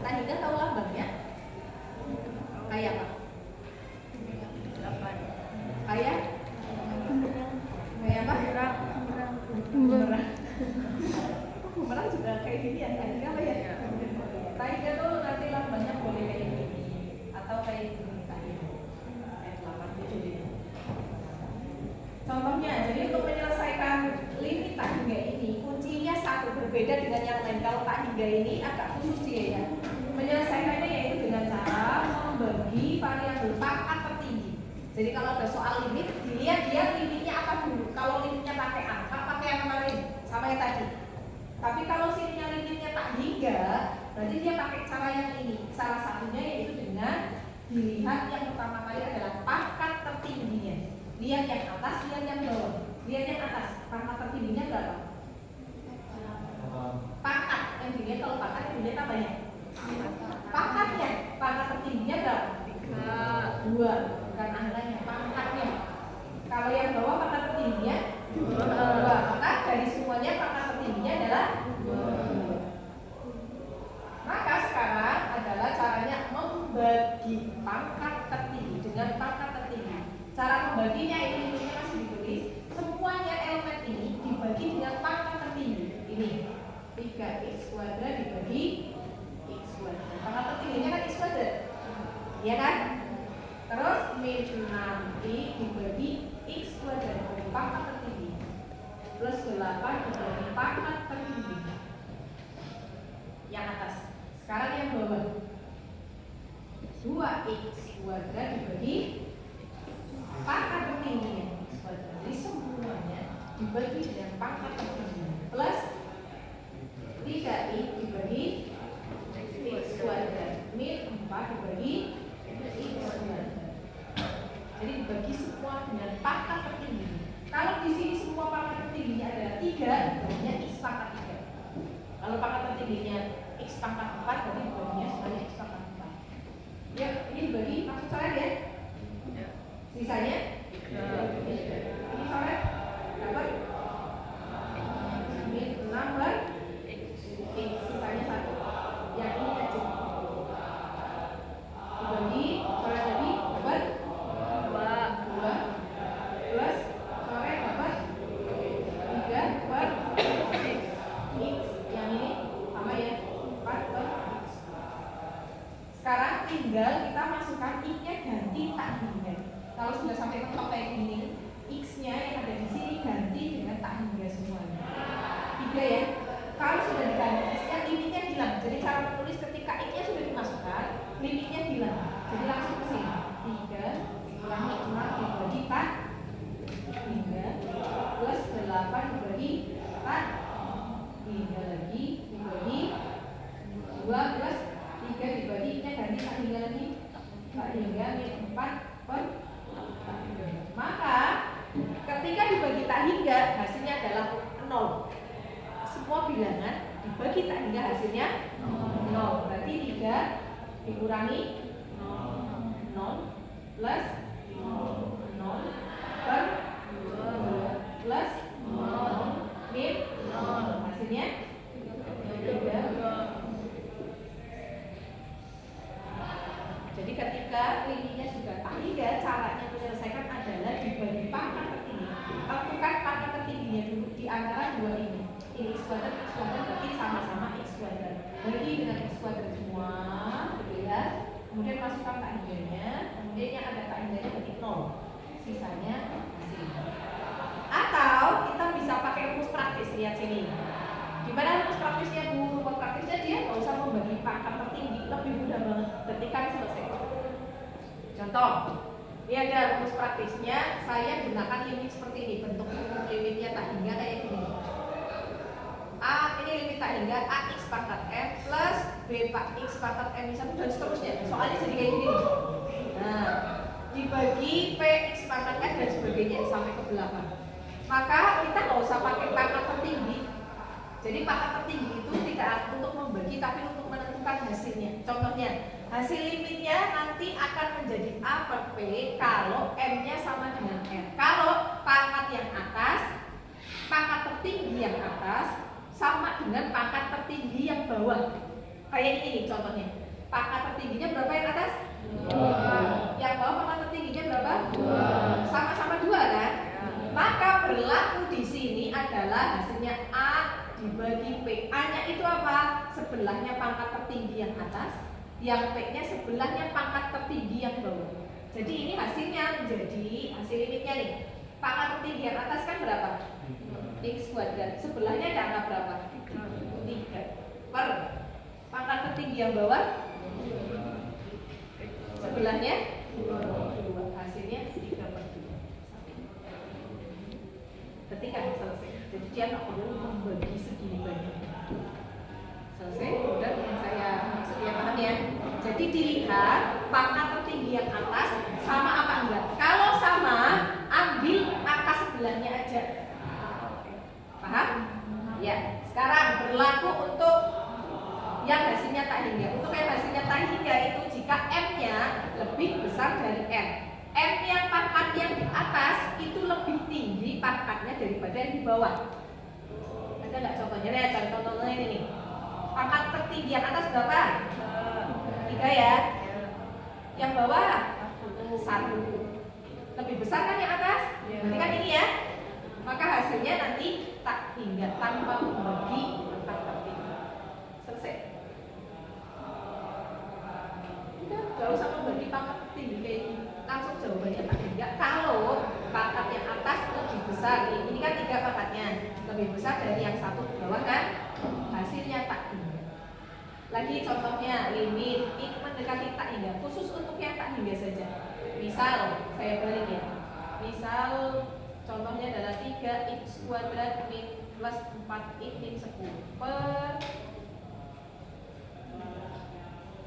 tak hingga tahu lambangnya? Kayak apa? Kayak? Kayak apa? Bumerang. Bumerang juga kayak gini ya, tak hingga apa ya? Tak hingga tuh nanti lambangnya boleh kayak gini atau kayak gini. Contohnya, jadi untuk menyelesaikan limit tak hingga ini, kuncinya satu, berbeda dengan yang lain. Kalau tak hingga ini agak khusus dia ya. Menyelesaikannya yaitu dengan cara membagi variabel pangkat tertinggi. Jadi kalau ada soal limit, dilihat dia limitnya apa dulu. Kalau limitnya pakai angka, pakai yang kemarin, sama yang tadi. Tapi kalau sininya limitnya tak hingga, berarti dia pakai cara yang ini. Salah satunya yaitu dengan dilihat yang pertama kali adalah pangkat tertingginya. Lihat yang atas, lihat yang bawah. Lihat yang atas, pangkat tertingginya berapa? Pangkat, yang dilihat kalau pangkat yang dilihat apanya? Pangkatnya, pangkat tertingginya berapa? 2, bukan angkanya, pangkatnya. Kalau yang bawah pangkat tertingginya 2, maka dari semuanya pangkat tertingginya adalah 2. Maka sekarang adalah caranya membagi pangkat tertinggi dengan pangkat tertinggi. Cara membaginya ini masih ditulis. Semuanya elemen ini dibagi dengan pangkat tertinggi. Ini 3x kuadrat dibagi x kuadrat. Pangkat tertingginya kan x kuadrat, iya kan? Terus min 6i dibagi x kuadrat dari pangkat tertinggi plus 8 dibagi pangkat tertinggi yang atas. Sekarang yang bawah 2x kuadrat dibagi pangkat tertingginya x kuadrat. Jadi semuanya dibagi dengan pangkat tertingginya plus 3i dibagi x kuadrat min 4 dibagi x kuadrat. Jadi dibagi semua dengan pangkat tertinggi. Kalau di sini semua pangkat tertingginya adalah 3, berarti x pangkat 3. Kalau pangkat tertingginya x pangkat 4, berarti dibaginya semuanya x pangkat 4. Ya, ini dibagi maksud saya ya. Sisanya ini sore dapat min 6 per x, sisanya 1. Yang ini aja dibagi sore tadi dapat 2 plus sore dapat 3 per x. Yang ini sama ya, 4 per x. Sekarang tinggal kita masukkan x-nya ganti tak hingga. Kalau sudah sampai mentok kayak gini, x-nya yang ada di sini ganti dengan tak hingga semuanya. 3 ya. Kalau sudah diganti x-nya, limitnya hilang. Jadi cara menulis ketika x-nya sudah dimasukkan, limitnya hilang. Jadi langsung ke sini. 3 dikurangi 6 dibagi tak hingga plus 8 dibagi tak hingga lagi dibagi 2 plus 3 dibagi x-nya ganti tak hingga lagi tak hingga min 4 per. Maka ketika dibagi tak hingga hasilnya adalah 0. Semua bilangan dibagi tak hingga hasilnya 0. Berarti 3 dikurangi 0 plus 0 per 2 plus 0 min 0. Hasilnya 3. Jadi ketika limitnya sudah tak hingga, caranya menyelesaikan adalah dibagi pangkat tertinggi. Tentukan pangkat tertingginya dulu di antara dua ini. Ini x kuadrat berarti sama-sama x kuadrat. Bagi dengan x kuadrat semua, berbeda. Kemudian masukkan tak hingganya. Kemudian yang ada tak hingganya berarti 0. Sisanya hasil. Atau kita bisa pakai rumus praktis. Lihat sini. Gimana rumus praktisnya Bu? Rumus praktisnya dia nggak usah membagi pangkat tertinggi, lebih mudah banget ketika selesai. Contoh, ini ada rumus praktisnya. Saya gunakan limit seperti ini. Bentuk limitnya tak hingga kayak gini. A ini limit tak hingga ax pangkat m plus b x pangkat m satu dan seterusnya. Soalnya jadi kayak gini. Nah, dibagi px pangkat m dan sebagainya sampai ke belakang. Maka kita nggak usah pakai pangkat tertinggi. Jadi pangkat tertinggi itu tidak untuk membagi, tapi untuk menentukan hasilnya. Contohnya, hasil limitnya nanti akan menjadi A per P kalau M-nya sama dengan R. Kalau pangkat yang atas, pangkat tertinggi yang atas sama dengan pangkat tertinggi yang bawah. Kayak ini nih contohnya. Pangkat tertingginya berapa yang atas? 2. Yang bawah pangkat tertingginya berapa? 2. Sama-sama 2 kan? Maka berlaku di sini adalah hasilnya A dibagi P. A-nya itu apa? Sebelahnya pangkat tertinggi yang atas, yang P-nya sebelahnya pangkat tertinggi yang bawah. Jadi ini hasilnya menjadi hasil limitnya nih. Pangkat tertinggi yang atas kan berapa? X kuadrat. Sebelahnya ada angka berapa? 3 per pangkat tertinggi yang bawah sebelahnya 2. Hasilnya 3 per 2. Ketika selesai. Jadi dia tak perlu membagi segini banyak. Selesai. Udah yang saya maksud ya, paham ya? Jadi dilihat pangkat tertinggi yang atas sama apa enggak. Kalau sama, ambil angka sebelahnya aja. Paham? Ya. Sekarang berlaku untuk yang hasilnya tak hingga. Untuk yang hasilnya tak hingga itu jika M-nya lebih besar dari N. M yang pangkat yang di atas itu lebih tinggi pangkatnya daripada yang di bawah. Ada nggak contohnya? Lihat cari contohnya ini nih. Pangkat tertinggi yang atas berapa? 3 ya. Yang bawah 1. Lebih besar kan yang atas? Berarti kan ini ya. Maka hasilnya nanti tak hingga tanpa membagi pangkat tertinggi. Selesai. Udah, gak usah membagi pangkat tinggi kayak ini. Langsung jawabannya tak hingga. Kalau pangkat yang atas lebih besar, ini kan 3 pangkatnya, lebih besar dari yang 1 di bawah kan, hasilnya tak hingga. Lagi contohnya limit ini mendekati tak hingga, khusus untuk yang tak hingga saja. Misal saya balik ya. Misal contohnya adalah 3x kuadrat min plus 4x min 10 per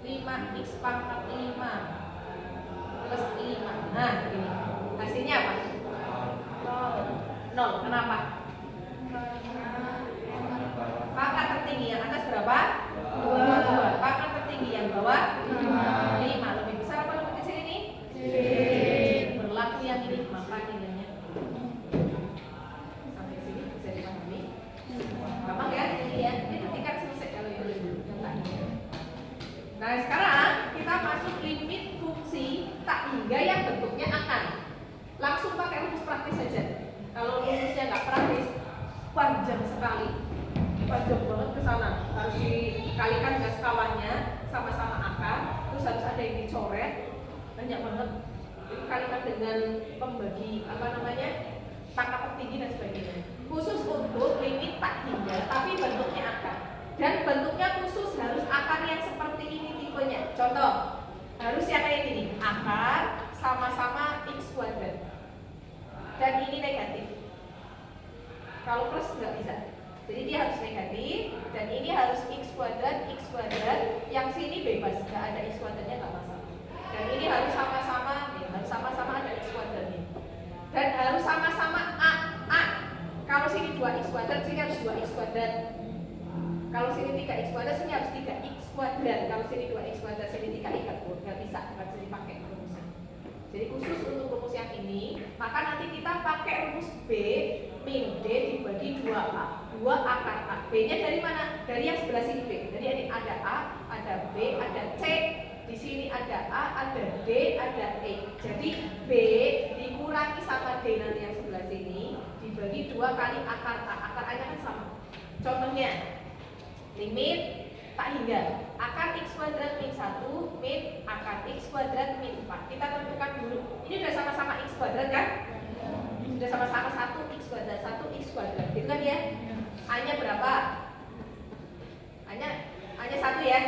5x pangkat 5 plus 5. Nah, ini hasilnya apa? 0. Kenapa? Pangkat tertinggi yang atas berapa? 2. Pangkat tertinggi yang bawah 5. Lebih besar apa lebih kecil ini? Berlaku yang ini, maka nilainya sampai sini bisa dipahami. Gampang ya? Ini ya. Ini ketika selesai kalau yang tadi. Nah, sekarang kita masuk limit fungsi tak hingga yang bentuknya akan. Langsung pakai rumus praktis saja. Kalau rumusnya nggak praktis, panjang sekali, panjang banget ke sana. Harus dikalikan dengan skalanya sama-sama akar, terus harus ada yang dicoret, banyak banget. Dikalikan dengan pembagi pangkat tertinggi dan sebagainya. Khusus untuk limit tak hingga, tapi bentuknya akar. Dan bentuknya khusus harus akar yang seperti ini tipenya. Contoh, harus yang kayak gini, akar sama-sama x kuadrat. Dan ini negatif. Kalau plus nggak bisa. Jadi dia harus negatif dan ini harus x kuadrat, yang sini bebas, nggak ada x kuadratnya nggak masalah. Dan ini harus sama-sama, harus sama-sama ada x kuadratnya. Dan harus sama-sama a. Kalau sini 2x kuadrat, sini harus 2x kuadrat. Kalau sini 3x kuadrat, sini harus 3x kuadrat. Kalau sini 2x kuadrat, sini 3x kuadrat, nggak bisa dipakai rumusnya. Jadi khusus untuk rumus yang ini, maka nanti kita pakai rumus B min D dibagi 2A. 2 akar A. B-nya dari mana? Dari yang sebelah sini B. Jadi ini ada A, ada B, ada C. Di sini ada A, ada D, ada E. Jadi B dikurangi sama D nanti yang sebelah sini dibagi 2 kali akar A. Akar A-nya kan sama. Contohnya, limit tak hingga akar x kuadrat min 1 min akar x kuadrat min 4. Kita tentukan dulu. Ini udah sama-sama x kuadrat kan? Sudah sama-sama 1 x kuadrat, 1 x kuadrat. Gitu kan ya? A-nya berapa? A-nya 1 ya?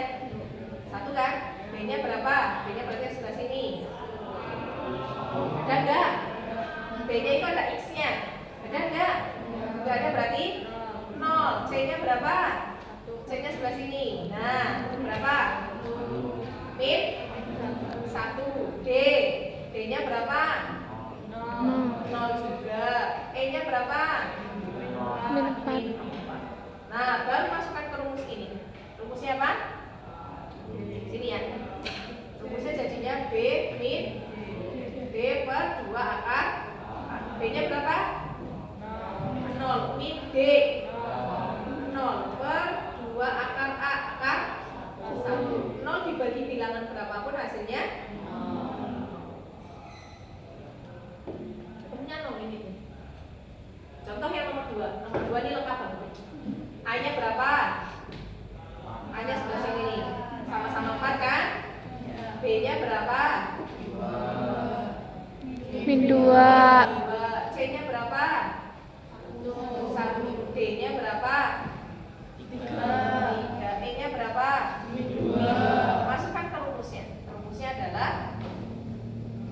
1 kan? B-nya berapa? B-nya berarti yang sebelah sini. Ada enggak? B-nya itu ada x-nya. Ada enggak? Enggak ada berarti 0. C-nya berapa? C-nya sebelah sini. Nah, berapa? Min 1. D. D-nya berapa? 0 juga. E-nya berapa? Min 4. Nah, baru masukkan ke rumus ini. Rumusnya apa? Sini ya. Rumusnya jadinya B min D per 2 akar. B-nya berapa? 0. Min D 0 per 2 akar A. Akar A-nya berapa? A-nya sebelah sini nih. Sama-sama 4 kan? B-nya berapa? Min 2. C-nya berapa? 1. D-nya berapa? 3. E-nya berapa? 2. Masukkan ke rumusnya. Rumusnya adalah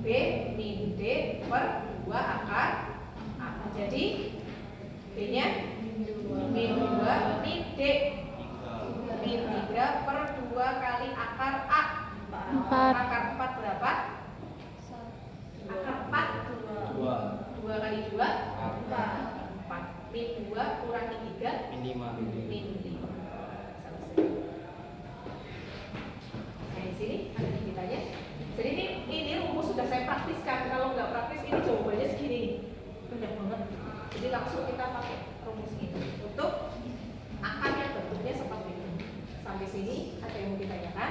B min D per 2 akar A. Jadi B-nya min 2 min D min 3 per 2 kali akar A. 4. Akar 4 berapa? Akar 4 2 kali 2 4. Min 2 kurangi 3 Min 5. min 5. Nah di sini ada kitanya. Jadi ini rumus sudah saya praktiskan. Kalau nggak praktis ini jawabannya segini nih. Banyak banget. Jadi langsung kita pakai rumus ini untuk akar yang bentuknya seperti ini. Sampai sini ada yang mau ditanyakan?